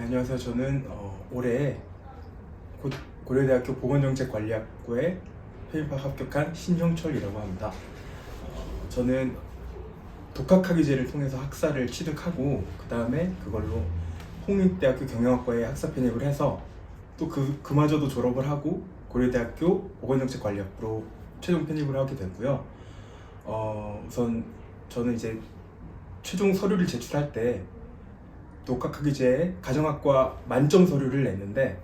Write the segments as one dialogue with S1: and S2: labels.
S1: 안녕하세요. 저는 올해 곧 고려대학교 보건정책관리학부에 편입학 합격한 신형철이라고 합니다. 저는 독학학위제를 통해서 학사를 취득하고 그 다음에 그걸로 홍익대학교 경영학과에 학사 편입을 해서 또 그마저도 졸업을 하고 고려대학교 보건정책관리학부로 최종 편입을 하게 됐고요. 우선 저는 이제 최종 서류를 제출할 때 독학학위제에 가정학과 만점 서류를 냈는데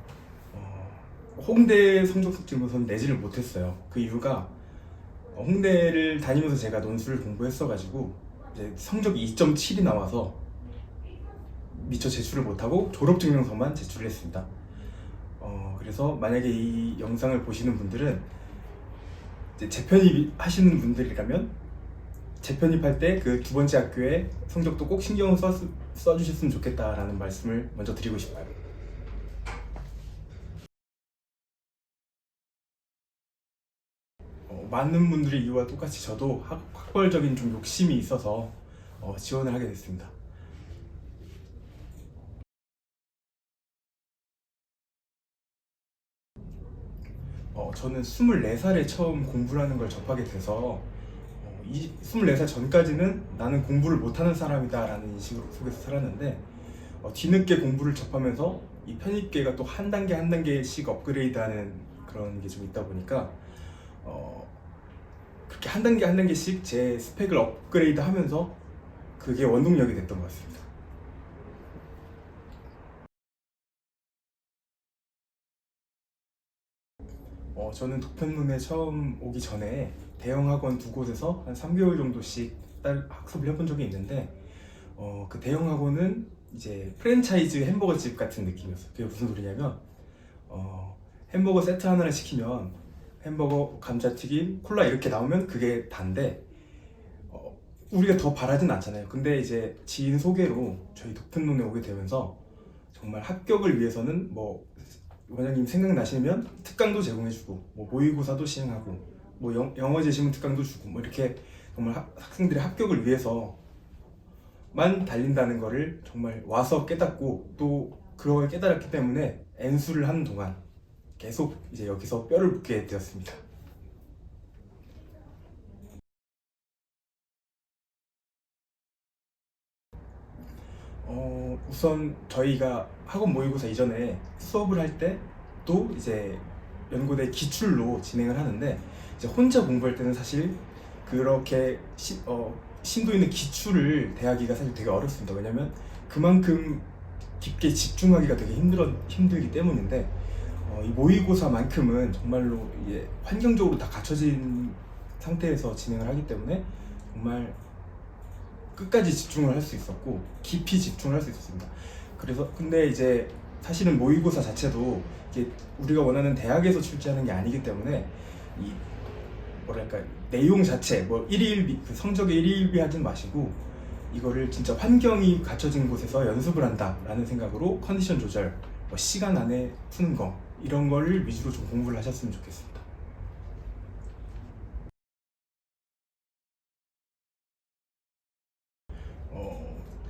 S1: 홍대 성적 증명서는 내지를 못했어요. 그 이유가 홍대를 다니면서 제가 논술을 공부했어가지고 이제 성적이 2.7이 나와서 미처 제출을 못하고 졸업증명서만 제출을 했습니다. 그래서 만약에 이 영상을 보시는 분들은 이제 재편입 하시는 분들이라면 재편입할 때 그 두 번째 학교의 성적도 꼭 신경을 써주셨으면 좋겠다라는 말씀을 먼저 드리고 싶어요. 많은 분들이 이와 똑같이 저도 학벌적인 좀 욕심이 있어서 지원을 하게 됐습니다. 저는 24살에 처음 공부를 하는 걸 접하게 돼서 24살 전까지는 나는 공부를 못하는 사람이다 라는 인식 속에서 살았는데 뒤늦게 공부를 접하면서 이 편입계가 또 한 단계 한 단계씩 업그레이드하는 그런 게 좀 있다 보니까 그렇게 한 단계 한 단계씩 제 스펙을 업그레이드 하면서 그게 원동력이 됐던 것 같습니다. 저는 독편문에 처음 오기 전에 대형 학원 두 곳에서 한 3개월 정도씩 학습을 해본 적이 있는데 그 대형 학원은 이제 프랜차이즈 햄버거 집 같은 느낌이었어요. 그게 무슨 소리냐면 햄버거 세트 하나를 시키면 햄버거, 감자튀김, 콜라 이렇게 나오면 그게 단데 우리가 더 바라진 않잖아요. 근데 이제 지인 소개로 저희 독편론에 오게 되면서 정말 합격을 위해서는 뭐 원장님 생각나시면 특강도 제공해주고 뭐 모의고사도 시행하고 뭐 영어 제시문 특강도 주고 뭐 이렇게 정말 학생들의 합격을 위해서만 달린다는 거를 정말 와서 깨닫고 또 그걸 깨달았기 때문에 N수를 하는 동안 계속 이제 여기서 뼈를 묻게 되었습니다. 우선 저희가 학원 모의고사 이전에 수업을 할 때 또 이제 연고대 기출로 진행을 하는데 이제 혼자 공부할 때는 사실 그렇게 심도 있는 기출을 대하기가 사실 되게 어렵습니다. 왜냐면 그만큼 깊게 집중하기가 되게 힘들기 때문인데 이 모의고사만큼은 정말로 이제 환경적으로 다 갖춰진 상태에서 진행을 하기 때문에 정말 끝까지 집중을 할 수 있었고 깊이 집중을 할 수 있었습니다. 그래서 근데 이제 사실은 모의고사 자체도 이게 우리가 원하는 대학에서 출제하는 게 아니기 때문에 이 뭐랄까 내용 자체 뭐 일희일비 그 성적에 일희일비하진 마시고 이거를 진짜 환경이 갖춰진 곳에서 연습을 한다라는 생각으로 컨디션 조절, 뭐 시간 안에 푸는 거 이런 거를 위주로 좀 공부를 하셨으면 좋겠습니다.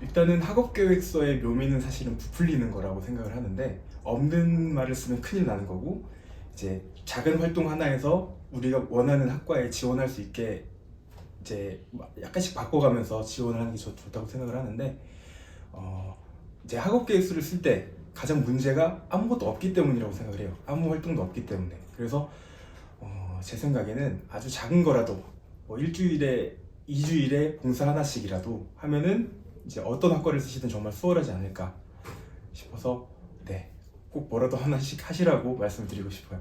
S1: 일단은 학업계획서의 묘미는 사실은 부풀리는 거라고 생각을 하는데 없는 말을 쓰면 큰일 나는 거고 이제 작은 활동 하나에서 우리가 원하는 학과에 지원할 수 있게 이제 약간씩 바꿔가면서 지원을 하는 게 좋다고 생각을 하는데 이제 학업계획서를 쓸 때 가장 문제가 아무것도 없기 때문이라고 생각을 해요. 아무 활동도 없기 때문에. 그래서 제 생각에는 아주 작은 거라도 뭐 일주일에 2주일에 봉사 하나씩이라도 하면은 이제 어떤 학과를 쓰시든 정말 수월하지 않을까 싶어서 네, 꼭 뭐라도 하나씩 하시라고 말씀을 드리고 싶어요.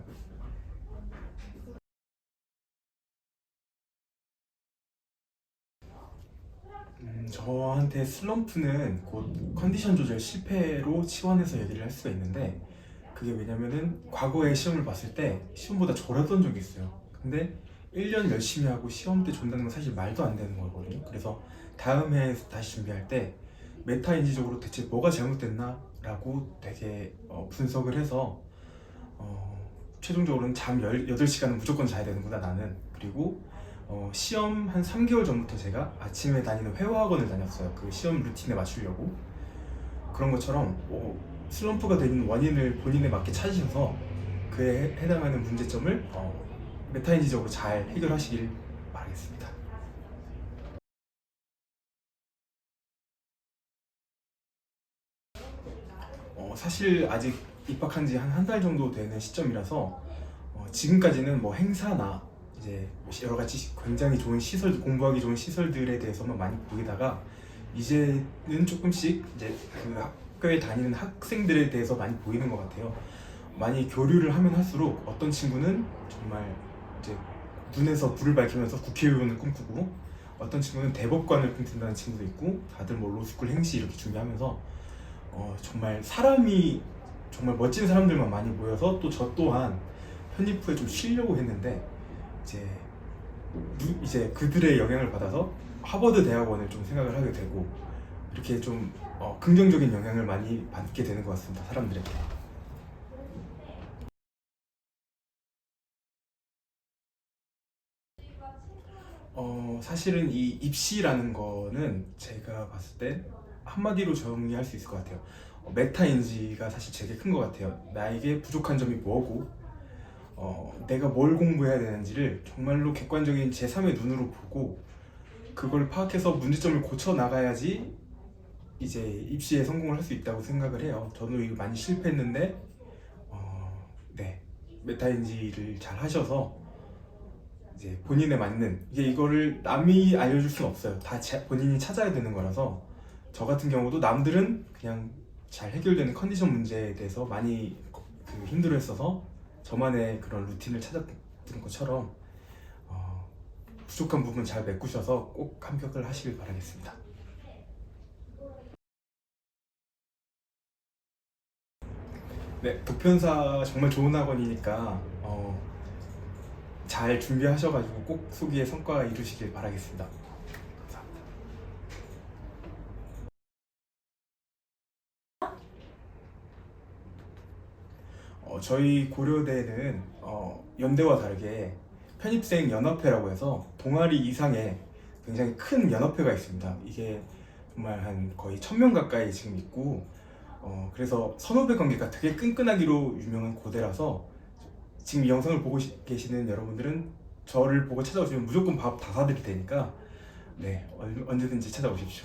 S1: 저한테 슬럼프는 곧 컨디션 조절 실패로 치환해서 얘기를 할 수가 있는데 그게 왜냐면은 과거에 시험을 봤을 때 시험보다 졸았던 적이 있어요. 근데 1년 열심히 하고 시험 때 존다는 건 사실 말도 안 되는 거거든요. 그래서 다음 해에 다시 준비할 때 메타인지적으로 대체 뭐가 잘못됐나 라고 되게 분석을 해서 최종적으로는 잠 8시간은 무조건 자야 되는구나 나는. 그리고 시험 한 3개월 전부터 제가 아침에 다니는 회화학원을 다녔어요. 그 시험 루틴에 맞추려고. 그런 것처럼 슬럼프가 되는 원인을 본인에 맞게 찾으셔서 그에 해당하는 문제점을 메타인지적으로 잘 해결하시길 바라겠습니다. 사실 아직 입학한 지 한 달 정도 되는 시점이라서 지금까지는 뭐 행사나 이제 여러 가지 굉장히 좋은 시설, 공부하기 좋은 시설들에 대해서만 많이 보이다가 이제는 조금씩 이제 그 학교에 다니는 학생들에 대해서 많이 보이는 것 같아요. 많이 교류를 하면 할수록 어떤 친구는 정말 이제 눈에서 불을 밝히면서 국회의원을 꿈꾸고 어떤 친구는 대법관을 꿈꾼다는 친구도 있고 다들 뭐 로스쿨 행시 이렇게 준비하면서 정말 사람이 정말 멋진 사람들만 많이 모여서 또 저 또한 편입 후에 좀 쉬려고 했는데 이제 그들의 영향을 받아서 하버드 대학원을 좀 생각을 하게 되고 이렇게 좀 긍정적인 영향을 많이 받게 되는 것 같습니다. 사람들에게. 사실은 이 입시라는 거는 제가 봤을 때 한마디로 정리할 수 있을 것 같아요. 메타인지가 사실 제일 큰 것 같아요. 나에게 부족한 점이 뭐고, 내가 뭘 공부해야 되는지를 정말로 객관적인 제3의 눈으로 보고 그걸 파악해서 문제점을 고쳐 나가야지 이제 입시에 성공을 할 수 있다고 생각을 해요. 저도 이거 많이 실패했는데, 네, 메타인지를 잘 하셔서 이제 본인에 맞는 이거를 남이 알려줄 수는 없어요. 다 본인이 찾아야 되는 거라서 저 같은 경우도 남들은 그냥 잘 해결되는 컨디션 문제에 대해서 많이 힘들어했어서 저만의 그런 루틴을 찾았던 것처럼 부족한 부분 잘 메꾸셔서 꼭 합격을 하시길 바라겠습니다. 네, 도편사 정말 좋은 학원이니까 잘 준비하셔가지고 꼭 수기의 성과 이루시길 바라겠습니다. 감사합니다. 저희 고려대는 연대와 다르게 편입생 연합회라고 해서 동아리 이상의 굉장히 큰 연합회가 있습니다. 이게 정말 한 거의 1000명 가까이 지금 있고 그래서 선후배 관계가 되게 끈끈하기로 유명한 고대라서 지금 이 영상을 보고 계시는 여러분들은 저를 보고 찾아오시면 무조건 밥 다 사드릴 테니까 네, 언제든지 찾아오십시오.